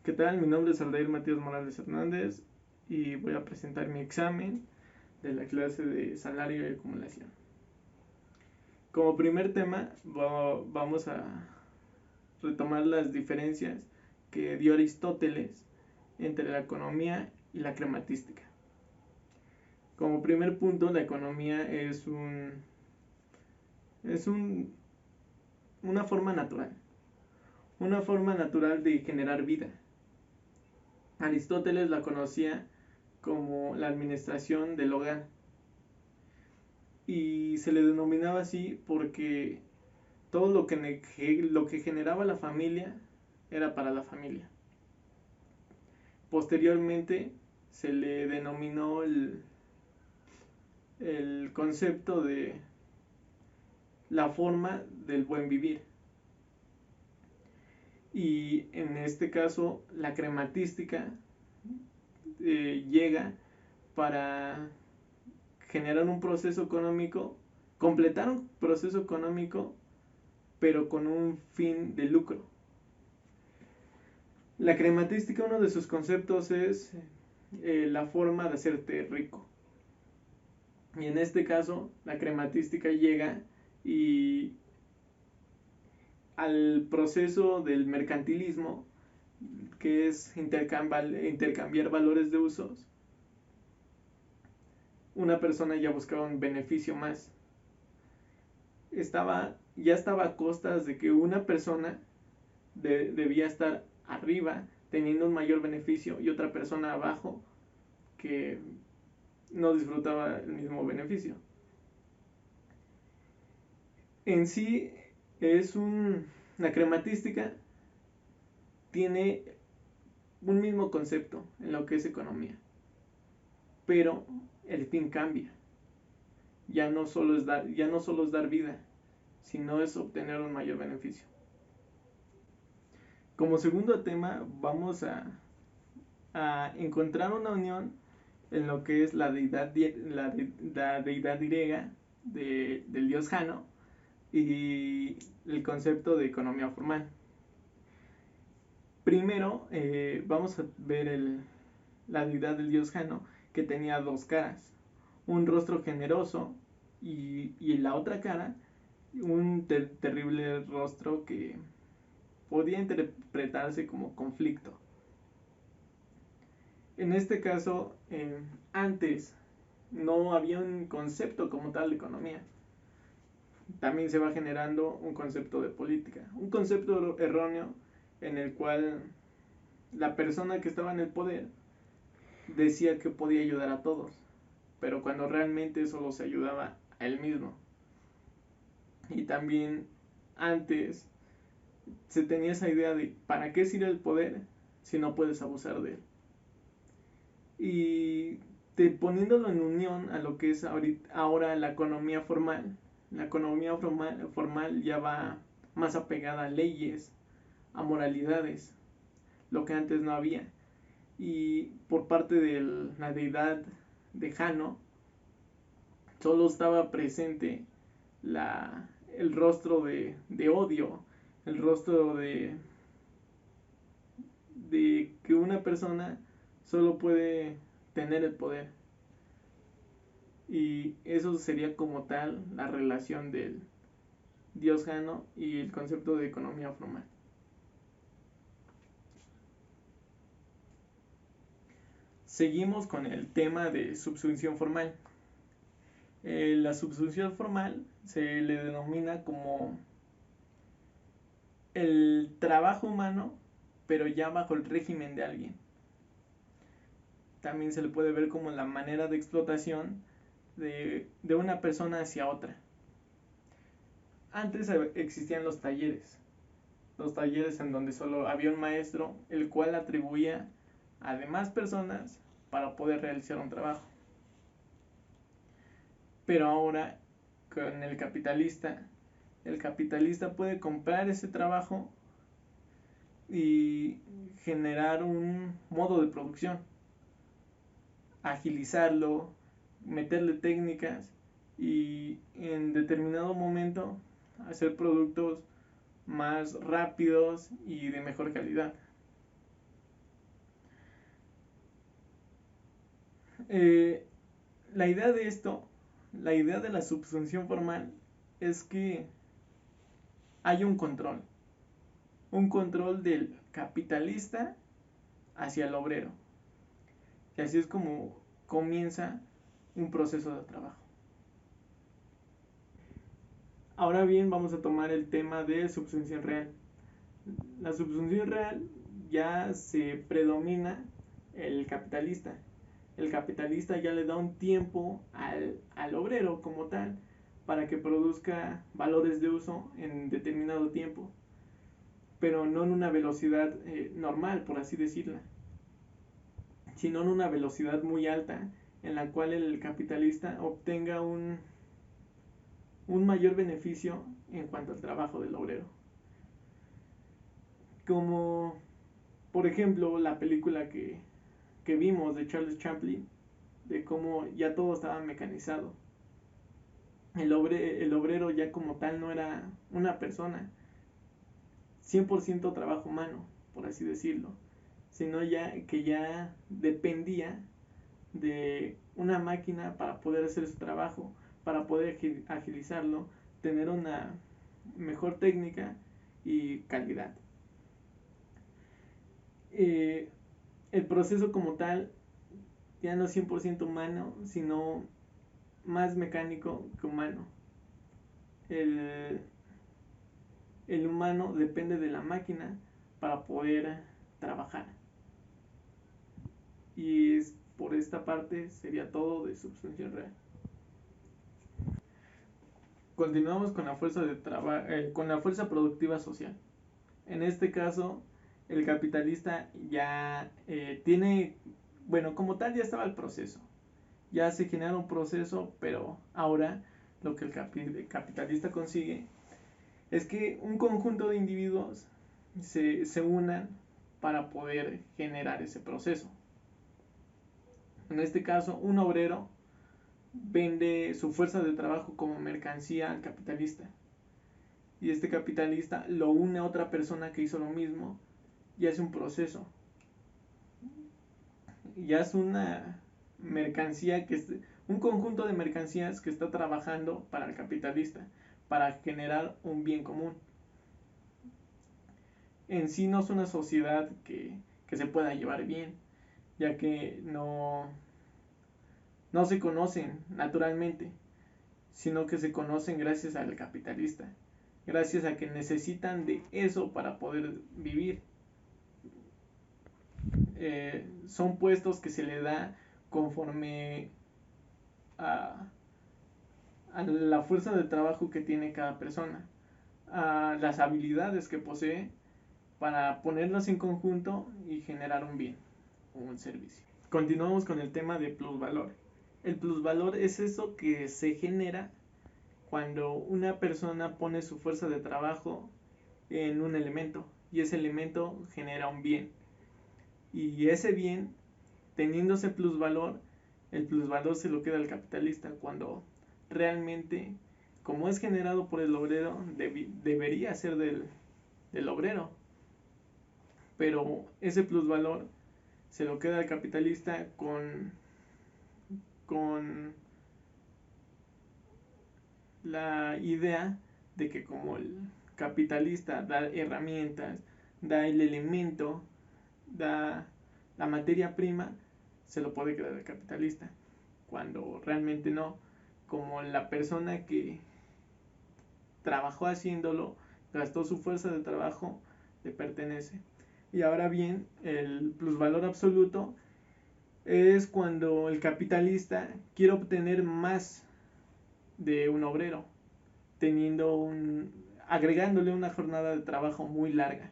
¿Qué tal? Mi nombre es Aldair Matías Morales Hernández y voy a presentar mi examen de la clase de salario y acumulación. Como primer tema vamos a retomar las diferencias que dio Aristóteles entre la economía y la crematística. Como primer punto, la economía es una forma natural de generar vida. Aristóteles la conocía como la administración del hogar y se le denominaba así porque todo lo que generaba la familia era para la familia. Posteriormente se le denominó el concepto de la forma del buen vivir. Y en este caso la crematística llega para generar un proceso económico, completar un proceso económico, pero con un fin de lucro. La crematística, uno de sus conceptos es la forma de hacerte rico. Y en este caso, la crematística llega y al proceso del mercantilismo, que es intercambiar valores de usos, una persona ya buscaba un beneficio más. Ya estaba a costas de que una persona debía estar arriba teniendo un mayor beneficio y otra persona abajo que no disfrutaba el mismo beneficio. En sí la crematística tiene un mismo concepto en lo que es economía, pero el fin cambia. Ya no solo es dar vida, sino es obtener un mayor beneficio. Como segundo tema vamos a encontrar una unión en lo que es la deidad griega del dios Jano y el concepto de economía formal. Primero vamos a ver la deidad del dios Jano, que tenía dos caras, un rostro generoso y en la otra cara un terrible rostro que podía interpretarse como conflicto. En este caso, antes no había un concepto como tal de economía. También se va generando un concepto de política, un concepto erróneo en el cual la persona que estaba en el poder decía que podía ayudar a todos, pero cuando realmente solo se ayudaba a él mismo. Y también antes se tenía esa idea de ¿para qué sirve el poder si no puedes abusar de él? Y poniéndolo en unión a lo que es ahora la economía formal. La economía formal ya va más apegada a leyes, a moralidades, lo que antes no había. Y por parte de la deidad de Jano, solo estaba presente el rostro de odio, el rostro de que una persona solo puede tener el poder. Y eso sería como tal la relación del dios Jano y el concepto de economía formal. Seguimos con el tema de subsunción formal. La subsunción formal se le denomina como el trabajo humano, pero ya bajo el régimen de alguien. También se le puede ver como la manera de explotación de una persona hacia otra. Antes existían los talleres en donde solo había un maestro, el cual atribuía a demás personas para poder realizar un trabajo. Pero ahora, con el capitalista puede comprar ese trabajo y generar un modo de producción, agilizarlo, meterle técnicas y en determinado momento hacer productos más rápidos y de mejor calidad. Eh, la idea de esto, la idea de la subsunción formal es que hay un control del capitalista hacia el obrero. Y así es como comienza un proceso de trabajo. Ahora bien, vamos a tomar el tema de subsunción real. La subsunción real ya se predomina el capitalista. El capitalista ya le da un tiempo al obrero como tal para que produzca valores de uso en determinado tiempo, pero no en una velocidad normal, por así decirla, sino en una velocidad muy alta en la cual el capitalista obtenga un mayor beneficio en cuanto al trabajo del obrero. Como por ejemplo la película que vimos de Charles Chaplin, de cómo ya todo estaba mecanizado. El obrero ya como tal no era una persona, 100% trabajo humano, por así decirlo, sino ya que ya dependía de una máquina para poder hacer su trabajo, para poder agilizarlo, tener una mejor técnica y calidad. Eh, el proceso como tal ya no es 100% humano, sino más mecánico que humano. El, el humano depende de la máquina para poder trabajar. Y por esta parte sería todo de subsunción real. Continuamos con la fuerza con la fuerza productiva social. En este caso, el capitalista ya tiene, bueno, como tal ya estaba el proceso. Ya se genera un proceso, pero ahora lo que el capitalista consigue es que un conjunto de individuos se unan para poder generar ese proceso. En este caso, un obrero vende su fuerza de trabajo como mercancía al capitalista. Y este capitalista lo une a otra persona que hizo lo mismo y hace un proceso. Ya es una mercancía un conjunto de mercancías que está trabajando para el capitalista, para generar un bien común. En sí no es una sociedad que se pueda llevar bien, ya que no se conocen naturalmente, sino que se conocen gracias al capitalista, gracias a que necesitan de eso para poder vivir. Son puestos que se le da conforme a, a la fuerza de trabajo que tiene cada persona, a las habilidades que posee para ponerlas en conjunto y generar un bien o un servicio. Continuamos con el tema de plusvalor. El plusvalor es eso que se genera cuando una persona pone su fuerza de trabajo en un elemento y ese elemento genera un bien. Y ese bien, teniendo ese plusvalor, el plusvalor se lo queda al capitalista cuando realmente, como es generado por el obrero, debería ser del obrero. Pero ese plusvalor se lo queda al capitalista con la idea de que como el capitalista da herramientas, da el elemento, da la materia prima, se lo puede quedar el capitalista, cuando realmente no, como la persona que trabajó haciéndolo, gastó su fuerza de trabajo, le pertenece. Y ahora bien, el plusvalor absoluto es cuando el capitalista quiere obtener más de un obrero, agregándole una jornada de trabajo muy larga.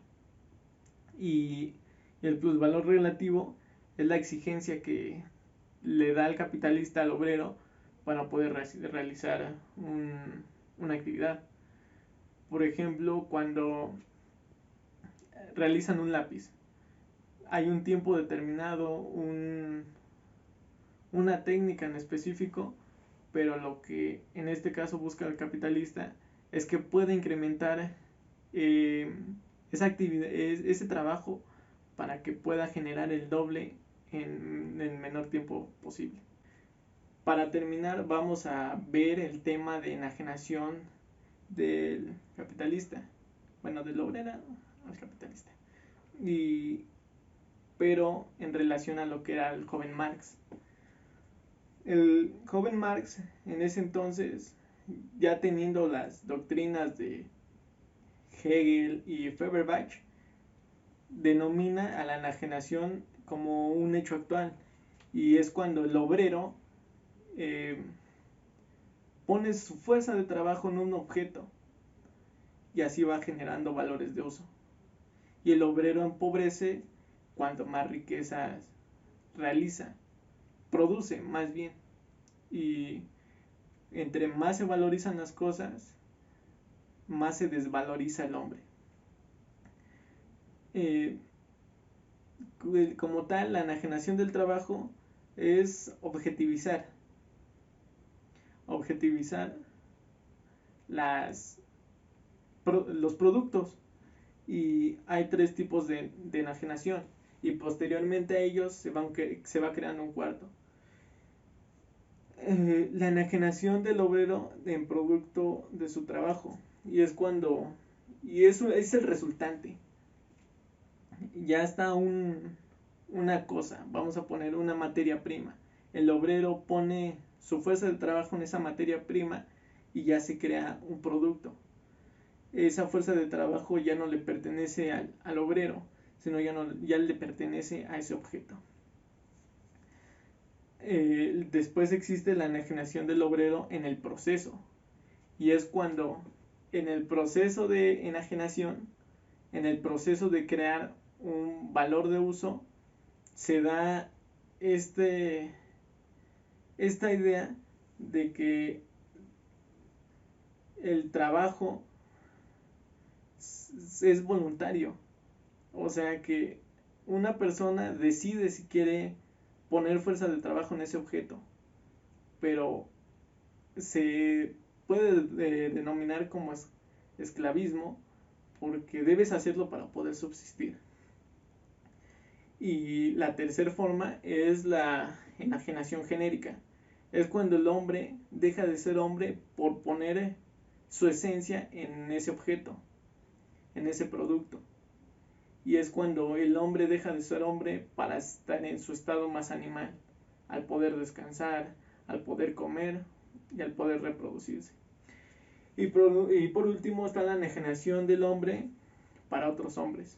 Y el plusvalor relativo es la exigencia que le da el capitalista al obrero para poder realizar una actividad. Por ejemplo, cuando realizan un lápiz, hay un tiempo determinado, una técnica en específico, pero lo que en este caso busca el capitalista es que pueda incrementar esa actividad, ese trabajo, para que pueda generar el doble en el menor tiempo posible. Para terminar, vamos a ver el tema de enajenación del capitalista, bueno, del obrero al capitalista, pero en relación a lo que era el joven Marx. El joven Marx, en ese entonces, ya teniendo las doctrinas de Hegel y Feuerbach, denomina a la enajenación como un hecho actual, y es cuando el obrero pone su fuerza de trabajo en un objeto y así va generando valores de uso. Y el obrero empobrece cuanto más riquezas realiza, produce más bien. Y entre más se valorizan las cosas, más se desvaloriza el hombre. Como tal, la enajenación del trabajo es objetivizar los productos, y hay tres tipos de enajenación, y posteriormente a ellos se va creando un cuarto. La enajenación del obrero en producto de su trabajo, y eso es el resultante. Ya está una cosa, vamos a poner una materia prima. El obrero pone su fuerza de trabajo en esa materia prima y ya se crea un producto. Esa fuerza de trabajo ya no le pertenece al obrero, sino ya le pertenece a ese objeto. Después existe la enajenación del obrero en el proceso, y es cuando en el proceso de enajenación, en el proceso de crear un valor de uso, se da esta idea de que el trabajo es voluntario, o sea que una persona decide si quiere poner fuerza de trabajo en ese objeto, pero se puede denominar como esclavismo, porque debes hacerlo para poder subsistir. Y la tercera forma es la enajenación genérica. Es cuando el hombre deja de ser hombre por poner su esencia en ese objeto, en ese producto. Y es cuando el hombre deja de ser hombre para estar en su estado más animal, al poder descansar, al poder comer y al poder reproducirse. Y por último está la enajenación del hombre para otros hombres.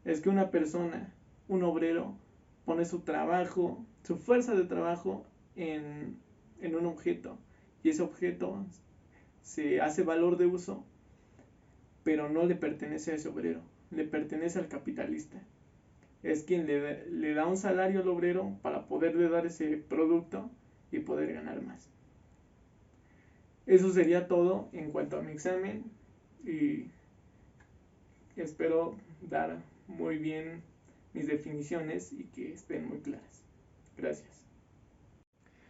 Es que una persona, un obrero, pone su trabajo, su fuerza de trabajo en un objeto, y ese objeto se hace valor de uso, pero no le pertenece a ese obrero, le pertenece al capitalista. Es quien le da un salario al obrero para poderle dar ese producto y poder ganar más. Eso sería todo en cuanto a mi examen, y espero dar muy bien mis definiciones y que estén muy claras. Gracias.